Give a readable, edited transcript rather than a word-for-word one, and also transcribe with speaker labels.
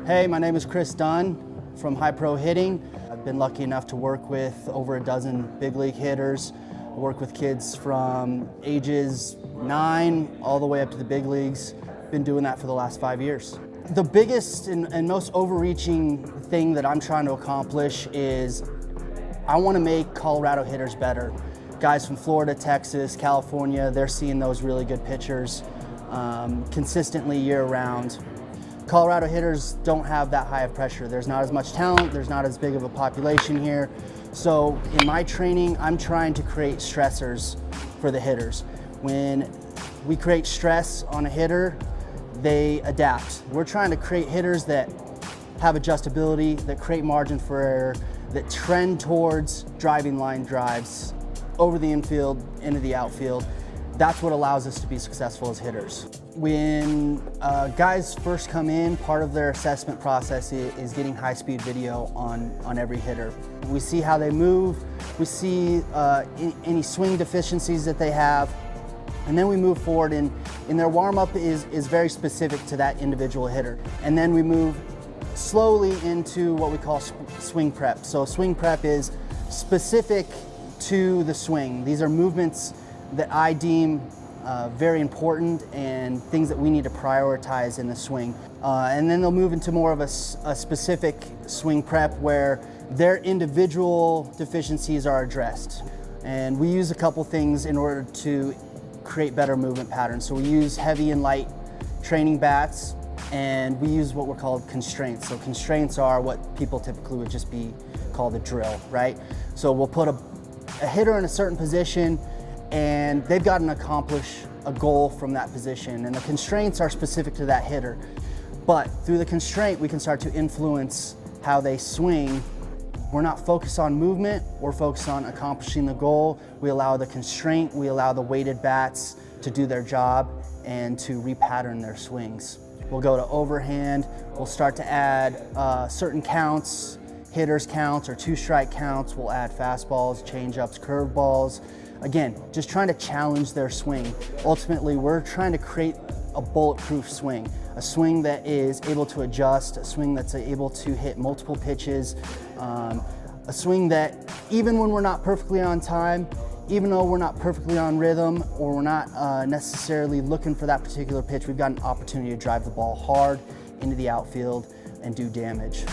Speaker 1: Hey, my name is Chris Dunn from HiPro Hitting. I've been lucky enough to work with over a dozen big league hitters. I work with kids from ages 9 all the way up to the big leagues. Been doing that for the last 5 years. The biggest and most overreaching thing that I'm trying to accomplish is I want to make Colorado hitters better. Guys from Florida, Texas, California, they're seeing those really good pitchers consistently year-round. Colorado hitters don't have that high of pressure. There's not as much talent, there's not as big of a population here. So in my training, I'm trying to create stressors for the hitters. When we create stress on a hitter, they adapt. We're trying to create hitters that have adjustability, that create margin for error, that trend towards driving line drives over the infield, into the outfield. That's what allows us to be successful as hitters. When guys first come in, part of their assessment process is getting high-speed video on every hitter. We see how they move, we see any swing deficiencies that they have, and then we move forward, and their warm-up is very specific to that individual hitter. And then we move slowly into what we call swing prep. So swing prep is specific to the swing. These are movements that I deem very important and things that we need to prioritize in the swing. And then they'll move into more of a specific swing prep where their individual deficiencies are addressed. And we use a couple things in order to create better movement patterns. So we use heavy and light training bats, and we use what we're called constraints. So constraints are what people typically would just be called a drill, right? So we'll put a hitter in a certain position, and they've got to accomplish a goal from that position, and the constraints are specific to that hitter. But through the constraint, we can start to influence how they swing. We're not focused on movement, we're focused on accomplishing the goal. We allow the constraint, we allow the weighted bats to do their job and to repattern their swings. We'll go to overhand, we'll start to add certain counts, hitters counts or two-strike counts. We'll add fastballs, change-ups, curveballs. Again, just trying to challenge their swing. Ultimately, we're trying to create a bulletproof swing, a swing that is able to adjust, a swing that's able to hit multiple pitches, a swing that even when we're not perfectly on time, even though we're not perfectly on rhythm or we're not necessarily looking for that particular pitch, we've got an opportunity to drive the ball hard into the outfield and do damage.